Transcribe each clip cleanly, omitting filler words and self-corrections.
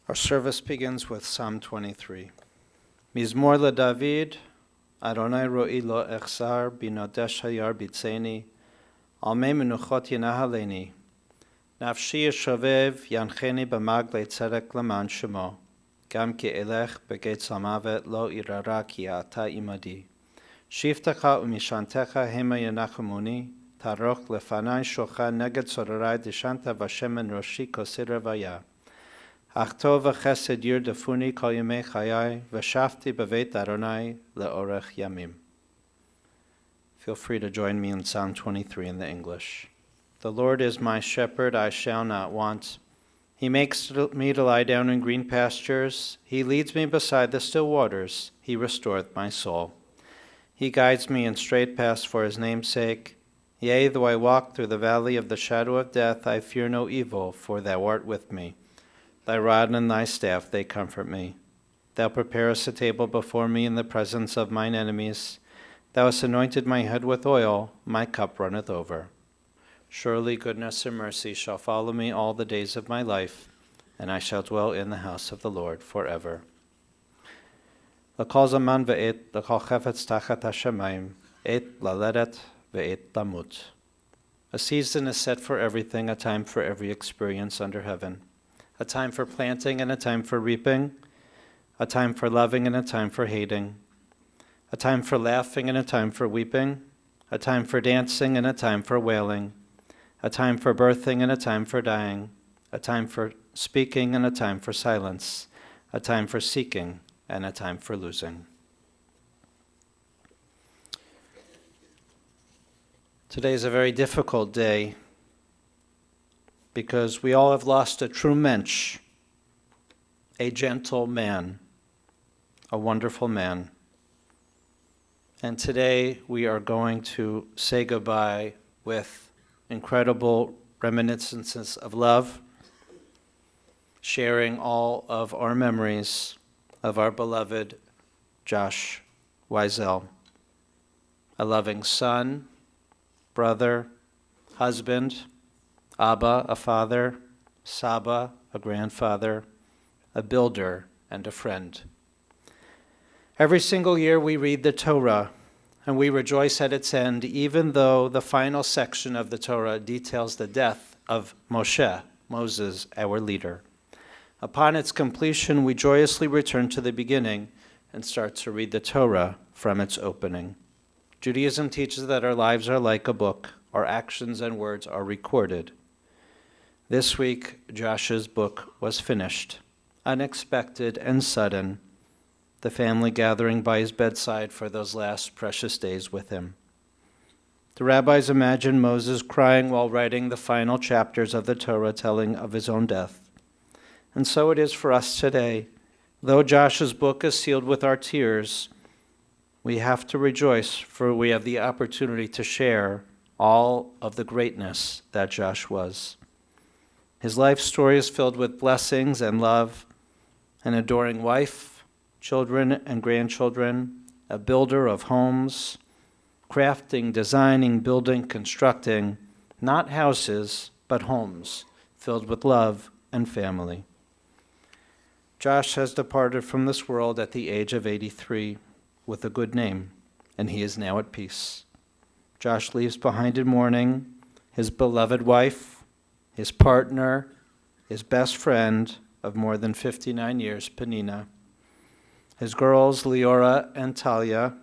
Our service begins with Psalm 23. Mizmor LeDavid, Adonai ro'i lo echzar, binodesh hayar bitzeni, al mei menuchot yinahaleni, nafshi yeshovev yancheni b'mag le'tzedek leman shemo, gam ki elech beget samavet lo irara ki ata imadi. Shiftecha umishantecha hema yanachemuni, taroch lefanai shocha neged sorarai dishanta vashem roshi kosir vaya. Achtov v'chesed yirdafuni kol yemei chayai, v'shafti b'veit Adonai le'orech yamim. Feel free to join me in Psalm 23 in the English. The Lord is my shepherd, I shall not want. He makes me to lie down in green pastures. He leads me beside the still waters. He restoreth my soul. He guides me in straight paths for his name's sake. Yea, though I walk through the valley of the shadow of death, I fear no evil, for thou art with me. Thy rod and thy staff, they comfort me. Thou preparest a table before me in the presence of mine enemies. Thou hast anointed my head with oil, my cup runneth over. Surely goodness and mercy shall follow me all the days of my life, and I shall dwell in the house of the Lord forever. L'kol zaman ve'et l'kol chefetz tachat hashemayim, et laledet ve'et lamut. A season is set for everything, a time for every experience under heaven. A time for planting and a time for reaping, a time for loving and a time for hating, a time for laughing and a time for weeping, a time for dancing and a time for wailing, a time for birthing and a time for dying, a time for speaking and a time for silence, a time for seeking and a time for losing. Today is a very difficult day because we all have lost a true mensch, a gentle man, a wonderful man. And today we are going to say goodbye with incredible reminiscences of love, sharing all of our memories of our beloved Jushua Wiesel, a loving son, brother, husband, Abba, a father, Saba, a grandfather, a builder, and a friend. Every single year we read the Torah, and we rejoice at its end, even though the final section of the Torah details the death of Moses, our leader. Upon its completion, we joyously return to the beginning and start to read the Torah from its opening. Judaism teaches that our lives are like a book. Our actions and words are recorded. This week, Joshua's book was finished, unexpected and sudden, the family gathering by his bedside for those last precious days with him. The rabbis imagine Moses crying while writing the final chapters of the Torah, telling of his own death. And so it is for us today. Though Joshua's book is sealed with our tears, we have to rejoice, for we have the opportunity to share all of the greatness that Joshua was. His life story is filled with blessings and love, an adoring wife, children and grandchildren, a builder of homes, crafting, designing, building, constructing, not houses, but homes filled with love and family. Josh has departed from this world at the age of 83 with a good name, and he is now at peace. Josh leaves behind in mourning his beloved wife, his partner, his best friend of more than 59 years, Penina, his girls, Leora and Talia,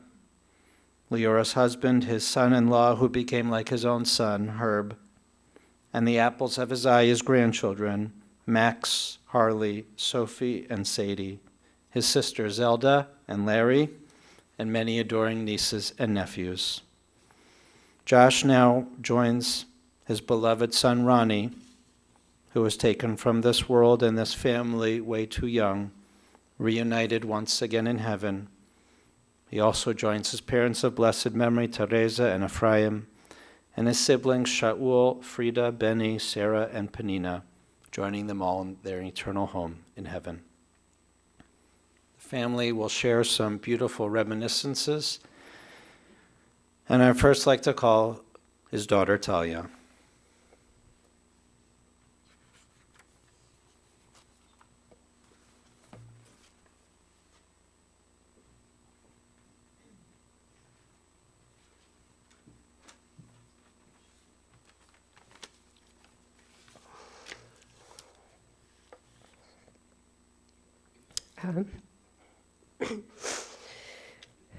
Leora's husband, his son-in-law, who became like his own son, Herb, and the apples of his eye, his grandchildren, Max, Harley, Sophie, and Sadie, his sisters, Zelda and Larry, and many adoring nieces and nephews. Josh now joins his beloved son, Ronnie, who was taken from this world and this family way too young, reunited once again in heaven. He also joins his parents of blessed memory, Teresa and Ephraim, and his siblings, Shaul, Frida, Benny, Sarah, and Penina, joining them all in their eternal home in heaven. The family will share some beautiful reminiscences, and I'd first like to call his daughter, Talia. Um,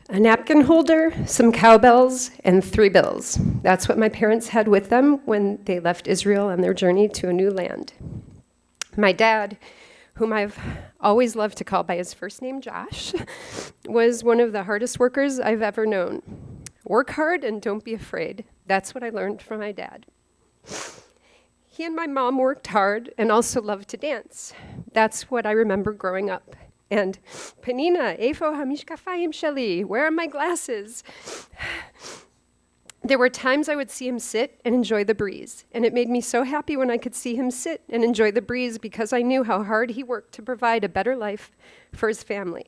a napkin holder, some cowbells, and 3 bills. That's what my parents had with them when they left Israel on their journey to a new land. My dad, whom I've always loved to call by his first name, Josh, was one of the hardest workers I've ever known. Work hard and don't be afraid. That's what I learned from my dad. He and my mom worked hard and also loved to dance. That's what I remember growing up. And Penina, Eifo hamishkafayim sheli, where are my glasses? There were times I would see him sit and enjoy the breeze, and it made me so happy when I could see him sit and enjoy the breeze because I knew how hard he worked to provide a better life for his family.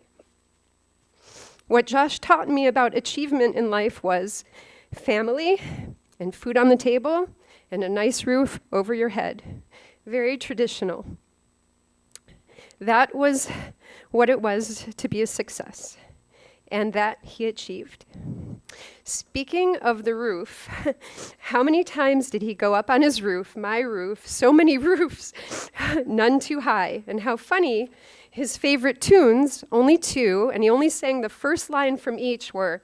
What Josh taught me about achievement in life was family and food on the table and a nice roof over your head. Very traditional. That was what it was to be a success, and that he achieved. Speaking of the roof, how many times did he go up on his roof, my roof, so many roofs, none too high, and how funny his favorite tunes, only 2, and he only sang the first line from each were,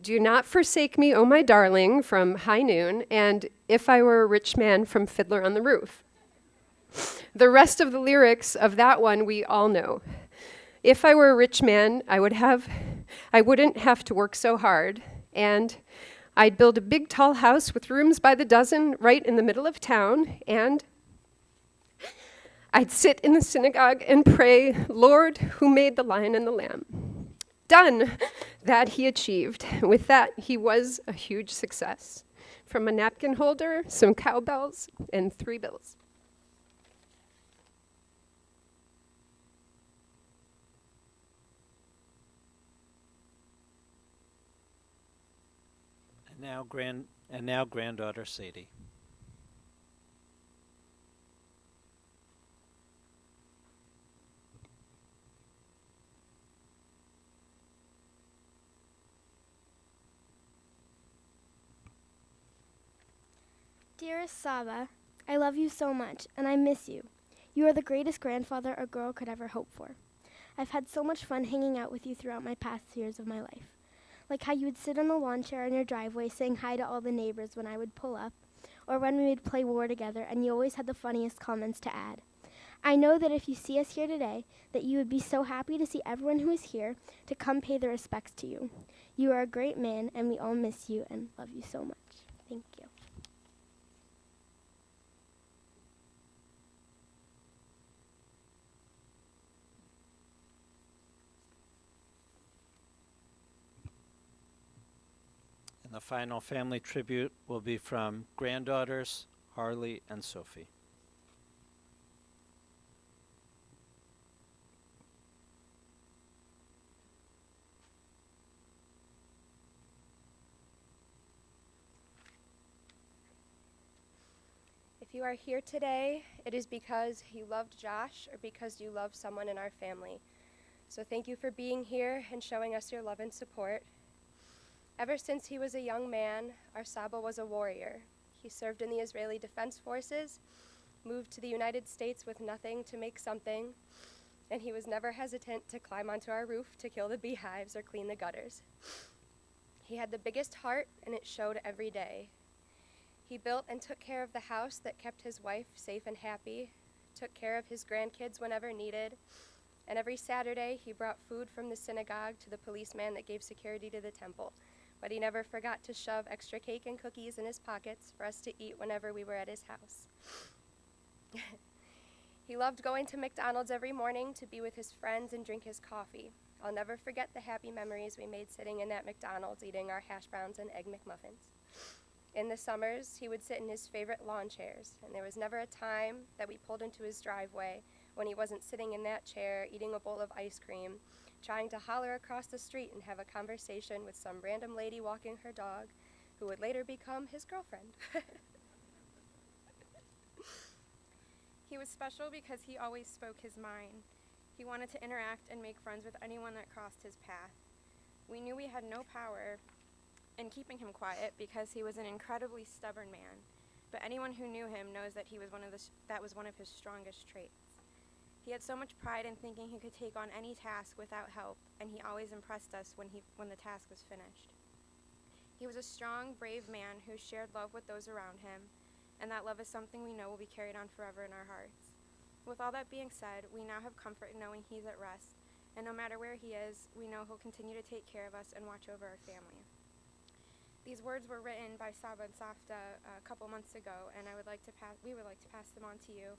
"Do not forsake me, oh my darling," from High Noon, and "If I Were a Rich Man" from Fiddler on the Roof. The rest of the lyrics of that one we all know. If I were a rich man, I wouldn't have to work so hard, and I'd build a big tall house with rooms by the dozen right in the middle of town, and I'd sit in the synagogue and pray, "Lord, who made the lion and the lamb?" Done! That he achieved. With that, he was a huge success. From a napkin holder, some cowbells, and 3 bills. And now granddaughter Sadie. Dearest Saba, I love you so much, and I miss you. You are the greatest grandfather a girl could ever hope for. I've had so much fun hanging out with you throughout my past years of my life. Like how you would sit on the lawn chair in your driveway saying hi to all the neighbors when I would pull up, or when we would play war together and you always had the funniest comments to add. I know that if you see us here today, that you would be so happy to see everyone who is here to come pay their respects to you. You are a great man, and we all miss you and love you so much. Thank you. And the final family tribute will be from granddaughters Harley and Sophie. If you are here today, it is because you loved Josh or because you love someone in our family. So thank you for being here and showing us your love and support. Ever since he was a young man, our Saba was a warrior. He served in the Israeli Defense Forces, moved to the United States with nothing to make something, and he was never hesitant to climb onto our roof to kill the beehives or clean the gutters. He had the biggest heart, and it showed every day. He built and took care of the house that kept his wife safe and happy, took care of his grandkids whenever needed, and every Saturday he brought food from the synagogue to the policeman that gave security to the temple. But he never forgot to shove extra cake and cookies in his pockets for us to eat whenever we were at his house. He loved going to McDonald's every morning to be with his friends and drink his coffee. I'll never forget the happy memories we made sitting in that McDonald's eating our hash browns and egg McMuffins. In the summers, he would sit in his favorite lawn chairs, and there was never a time that we pulled into his driveway when he wasn't sitting in that chair eating a bowl of ice cream, trying to holler across the street and have a conversation with some random lady walking her dog who would later become his girlfriend. He was special because he always spoke his mind. He wanted to interact and make friends with anyone that crossed his path. We knew we had no power in keeping him quiet because he was an incredibly stubborn man, but anyone who knew him knows that that was one of his strongest traits. He had so much pride in thinking he could take on any task without help, and he always impressed us when the task was finished. He was a strong, brave man who shared love with those around him, and that love is something we know will be carried on forever in our hearts. With all that being said, we now have comfort in knowing he's at rest, and no matter where he is, we know he'll continue to take care of us and watch over our family. These words were written by Saba and Safta a couple months ago, and we would like to pass them on to you,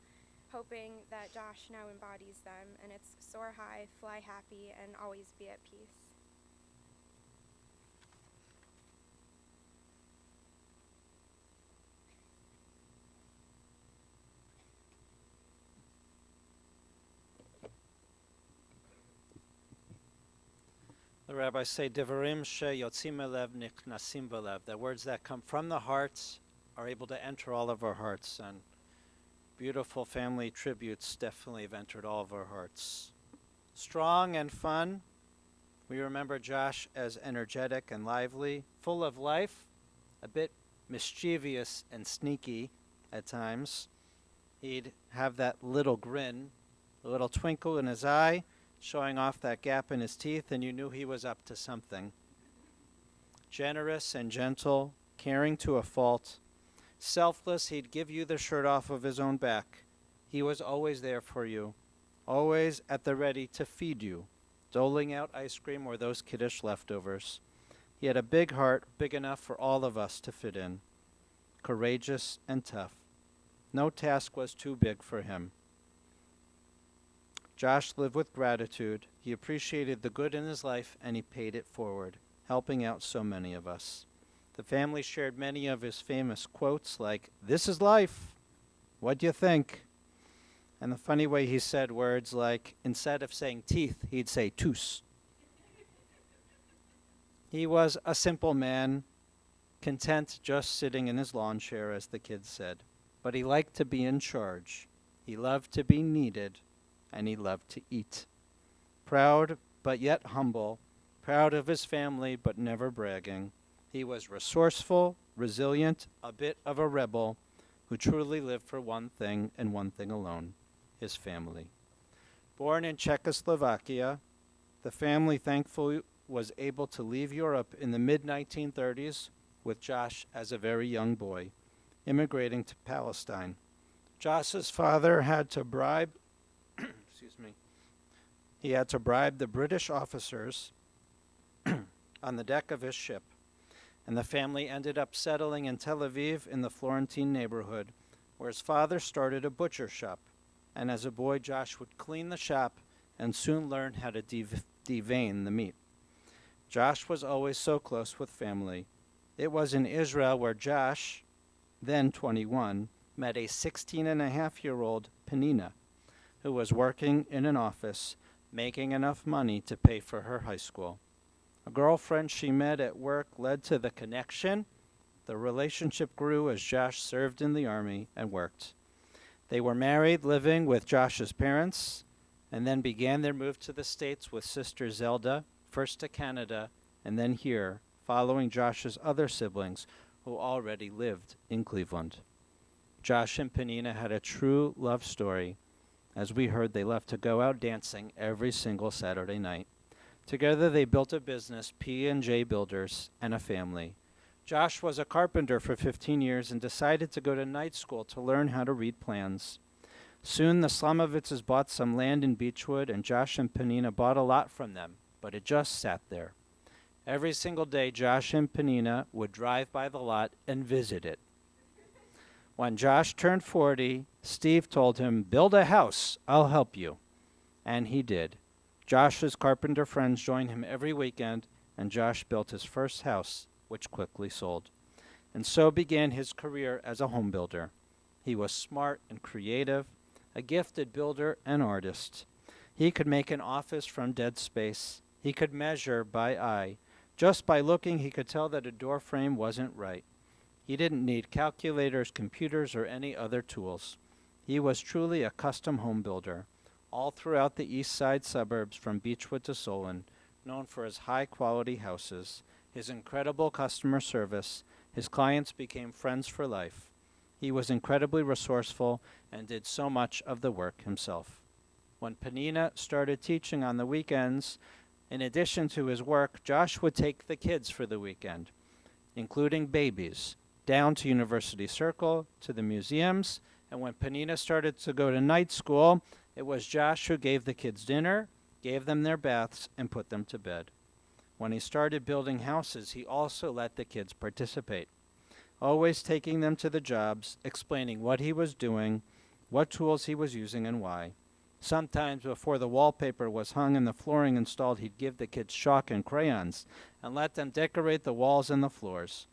hoping that Josh now embodies them, and it's soar high, fly happy, and always be at peace. The rabbis say, Devarim sheyotzim elev nichnasim belev, that words that come from the heart are able to enter all of our hearts, and beautiful family tributes definitely have entered all of our hearts. Strong and fun. We remember Josh as energetic and lively, full of life, a bit mischievous and sneaky at times. He'd have that little grin, a little twinkle in his eye, showing off that gap in his teeth, and you knew he was up to something. Generous and gentle, caring to a fault. Selfless, he'd give you the shirt off of his own back. He was always there for you, always at the ready to feed you, doling out ice cream or those kiddish leftovers. He had a big heart, big enough for all of us to fit in. Courageous and tough. No task was too big for him. Josh lived with gratitude. He appreciated the good in his life, and he paid it forward, helping out so many of us. The family shared many of his famous quotes like, "This is life. What do you think?" And the funny way he said words like, instead of saying teeth, he'd say toos. He was a simple man, content just sitting in his lawn chair, as the kids said. But he liked to be in charge. He loved to be needed, and he loved to eat. Proud, but yet humble, proud of his family, but never bragging. He was resourceful, resilient, a bit of a rebel, who truly lived for one thing and one thing alone, his family. Born in Czechoslovakia, the family thankfully was able to leave Europe in the mid-1930s with Josh as a very young boy, immigrating to Palestine. Josh's father had to bribe He had to bribe the British officers on the deck of his ship, and the family ended up settling in Tel Aviv in the Florentine neighborhood, where his father started a butcher shop. And as a boy, Josh would clean the shop and soon learn how to devein the meat. Josh was always so close with family. It was in Israel where Josh, then 21, met a 16-and-a-half-year-old Penina, who was working in an office, making enough money to pay for her high school. A girlfriend she met at work led to the connection. The relationship grew as Josh served in the army and worked. They were married, living with Josh's parents, and then began their move to the States with sister Zelda, first to Canada and then here, following Josh's other siblings who already lived in Cleveland. Josh and Penina had a true love story. As we heard, they left to go out dancing every single Saturday night. Together they built a business, P&J Builders, and a family. Josh was a carpenter for 15 years and decided to go to night school to learn how to read plans. Soon the Slamovitzes bought some land in Beechwood, and Josh and Penina bought a lot from them, but it just sat there. Every single day, Josh and Penina would drive by the lot and visit it. When Josh turned 40, Steve told him, "Build a house, I'll help you." And he did. Josh's carpenter friends joined him every weekend, and Josh built his first house, which quickly sold. And so began his career as a home builder. He was smart and creative, a gifted builder and artist. He could make an office from dead space. He could measure by eye. Just by looking, he could tell that a door frame wasn't right. He didn't need calculators, computers, or any other tools. He was truly a custom home builder, all throughout the east side suburbs from Beechwood to Solon, known for his high-quality houses, his incredible customer service. His clients became friends for life. He was incredibly resourceful and did so much of the work himself. When Penina started teaching on the weekends, in addition to his work, Josh would take the kids for the weekend, including babies, down to University Circle, to the museums, and when Penina started to go to night school, it was Josh who gave the kids dinner, gave them their baths, and put them to bed. When he started building houses, he also let the kids participate, always taking them to the jobs, explaining what he was doing, what tools he was using, and why. Sometimes before the wallpaper was hung and the flooring installed, he'd give the kids chalk and crayons and let them decorate the walls and the floors.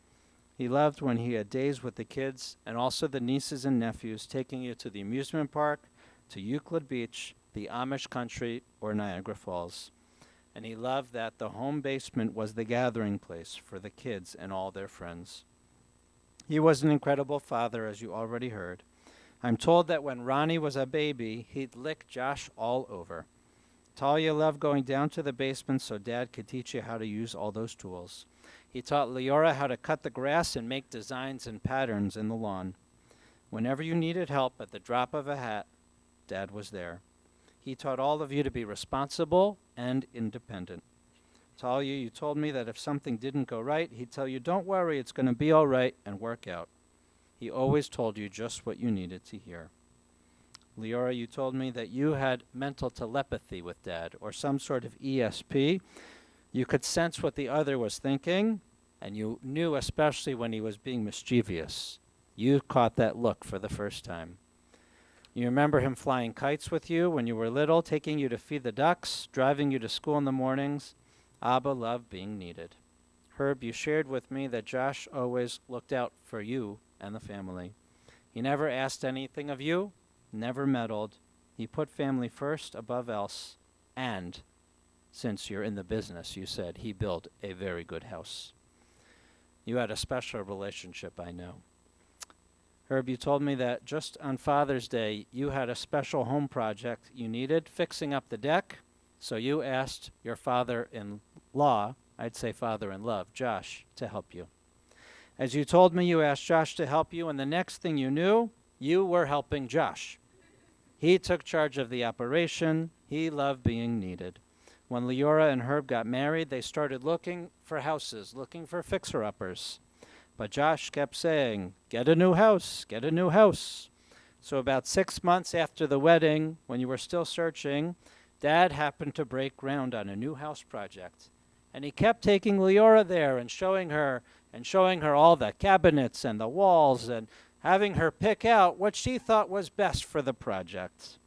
He loved when he had days with the kids and also the nieces and nephews, taking you to the amusement park, to Euclid Beach, the Amish country, or Niagara Falls. And he loved that the home basement was the gathering place for the kids and all their friends. He was an incredible father, as you already heard. I'm told that when Ronnie was a baby, he'd lick Josh all over. Talia loved going down to the basement so Dad could teach you how to use all those tools. He taught Leora how to cut the grass and make designs and patterns in the lawn. Whenever you needed help at the drop of a hat, Dad was there. He taught all of you to be responsible and independent. Talia, you told me that if something didn't go right, he'd tell you, don't worry, it's going to be all right, and work out. He always told you just what you needed to hear. Leora, you told me that you had mental telepathy with Dad, or some sort of ESP. You could sense what the other was thinking, and you knew especially when he was being mischievous. You caught that look for the first time. You remember him flying kites with you when you were little, taking you to feed the ducks, driving you to school in the mornings. Abba loved being needed. Herb, you shared with me that Josh always looked out for you and the family. He never asked anything of you, never meddled. He put family first above else, and since you're in the business, you said he built a very good house. You had a special relationship, I know. Herb, you told me that just on Father's Day, you had a special home project you needed, fixing up the deck, so you asked your father-in-law, I'd say father-in-love, Josh, to help you. As you told me, you asked Josh to help you, and the next thing you knew, you were helping Josh. He took charge of the operation. He loved being needed. When Leora and Herb got married, they started looking for houses, looking for fixer-uppers. But Josh kept saying, get a new house, get a new house. So about 6 months after the wedding, when you were still searching, Dad happened to break ground on a new house project. And he kept taking Leora there and showing her all the cabinets and the walls and having her pick out what she thought was best for the project.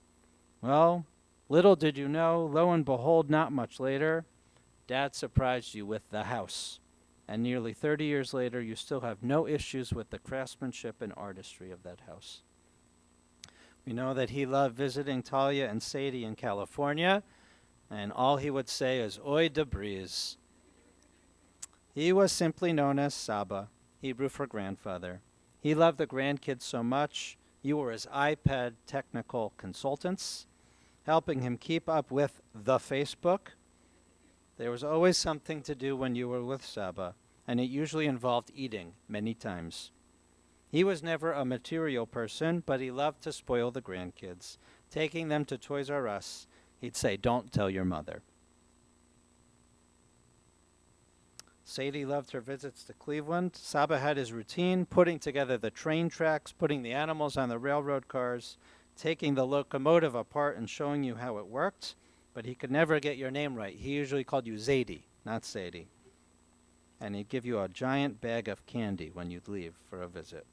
Well, little did you know, lo and behold, not much later, Dad surprised you with the house. And nearly 30 years later, you still have no issues with the craftsmanship and artistry of that house. We know that he loved visiting Talia and Sadie in California, and all he would say is, Oi de breeze. He was simply known as Saba, Hebrew for grandfather. He loved the grandkids so much, you were his iPad technical consultants, helping him keep up with the Facebook. There was always something to do when you were with Saba, and it usually involved eating many times. He was never a material person, but he loved to spoil the grandkids, taking them to Toys R Us. He'd say, don't tell your mother. Sadie loved her visits to Cleveland. Saba had his routine, putting together the train tracks, putting the animals on the railroad cars, taking the locomotive apart and showing you how it worked. But he could never get your name right. He usually called you Zadie, not Sadie. And he'd give you a giant bag of candy when you'd leave for a visit.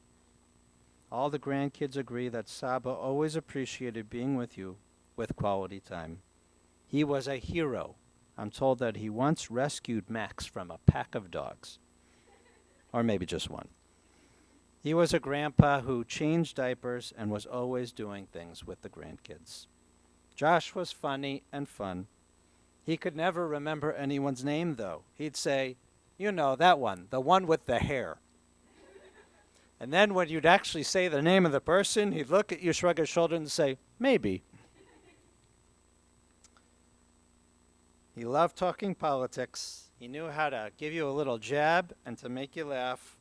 All the grandkids agree that Saba always appreciated being with you with quality time. He was a hero. I'm told that he once rescued Max from a pack of dogs. Or maybe just one. He was a grandpa who changed diapers and was always doing things with the grandkids. Josh was funny and fun. He could never remember anyone's name, though. He'd say, you know, that one, the one with the hair. And then when you'd actually say the name of the person, he'd look at you, shrug his shoulders, and say, maybe. He loved talking politics. He knew how to give you a little jab and to make you laugh.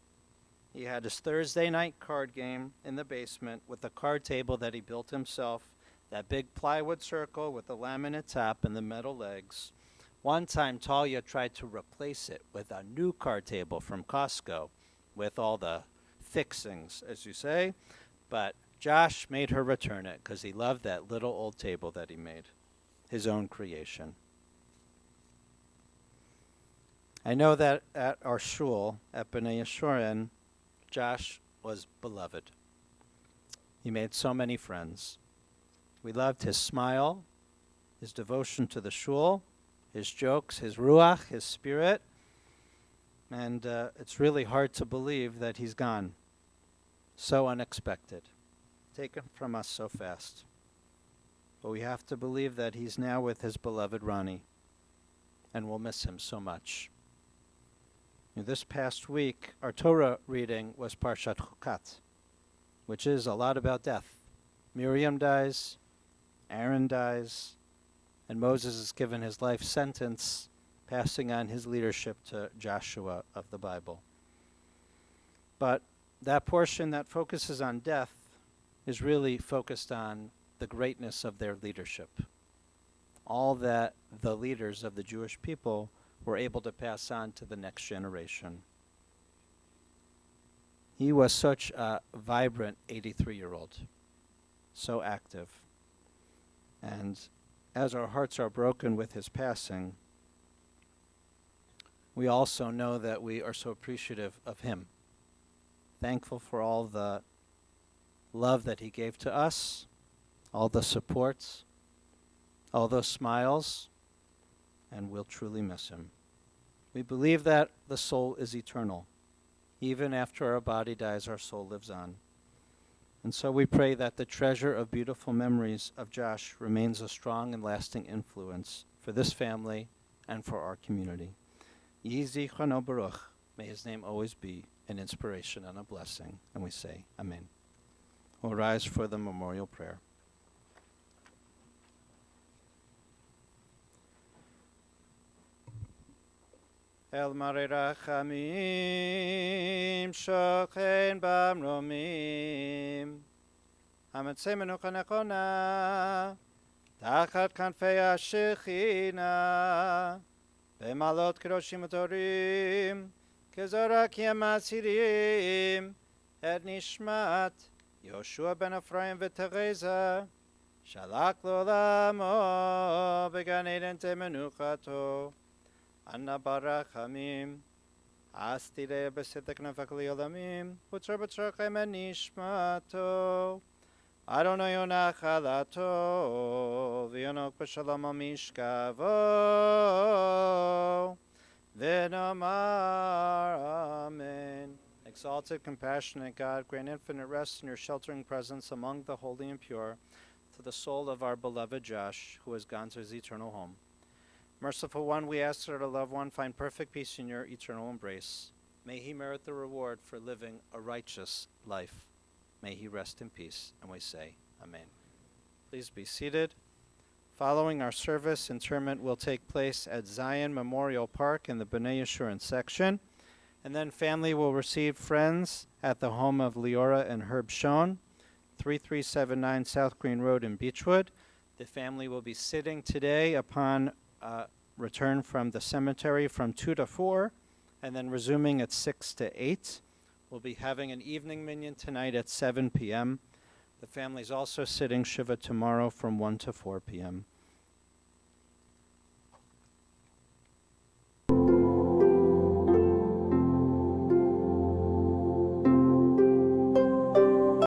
He had his Thursday night card game in the basement with a card table that he built himself, that big plywood circle with the laminate top and the metal legs. One time, Talia tried to replace it with a new card table from Costco with all the fixings, as you say, but Josh made her return it because he loved that little old table that he made, his own creation. I know that at our shul, at B'nai Yeshurun, Josh was beloved. He made so many friends. We loved his smile, his devotion to the shul, his jokes, his ruach, his spirit. And it's really hard to believe that he's gone. So unexpected. Taken from us so fast. But we have to believe that he's now with his beloved Ronnie. And we'll miss him so much. This past week, our Torah reading was Parshat Chukat, which is a lot about death. Miriam dies, Aaron dies, and Moses is given his life sentence, passing on his leadership to Joshua of the Bible. But that portion that focuses on death is really focused on the greatness of their leadership. All that the leaders of the Jewish people were able to pass on to the next generation. He was such a vibrant 83-year-old, so active. And as our hearts are broken with his passing, we also know that we are so appreciative of him, thankful for all the love that he gave to us, all the support, all those smiles, and we'll truly miss him. We believe that the soul is eternal. Even after our body dies, our soul lives on. And so we pray that the treasure of beautiful memories of Josh remains a strong and lasting influence for this family and for our community. Yehi zichrono baruch. May his name always be an inspiration and a blessing. And we say, Amen. We'll rise for the memorial prayer. El Mare Rachamim Shochen Bamromim Hametzei Menucha Nechona Tachat Kanfei HaShechina Bemalot Kedoshim Utorim Kezorak Yamasirim Et Nishmat Yoshua ben Ephraim v'Tereza Shalak L'olamo Began Eden Temenuchato Anna barachamim, astire besetek nefak li'olamim, utzor b'tzorchem en nishmato. Adonai yonachalato, v'yonok b'shalom al mishkavo, v'nomar amen. Exalted, compassionate God, grant infinite rest in your sheltering presence among the holy and pure, to the soul of our beloved Josh, who has gone to his eternal home. Merciful One, we ask that our loved one find perfect peace in your eternal embrace. May he merit the reward for living a righteous life. May he rest in peace. And we say, Amen. Please be seated. Following our service, interment will take place at Zion Memorial Park in the B'nai Yeshurun section. And then family will receive friends at the home of Leora and Herb Schoen, 3379 South Green Road in Beechwood. The family will be sitting today upon return from the cemetery from 2 to 4, and then resuming at 6 to 8. We'll be having an evening minyan tonight at 7 p.m. The family's also sitting Shiva tomorrow from 1 to 4 p.m.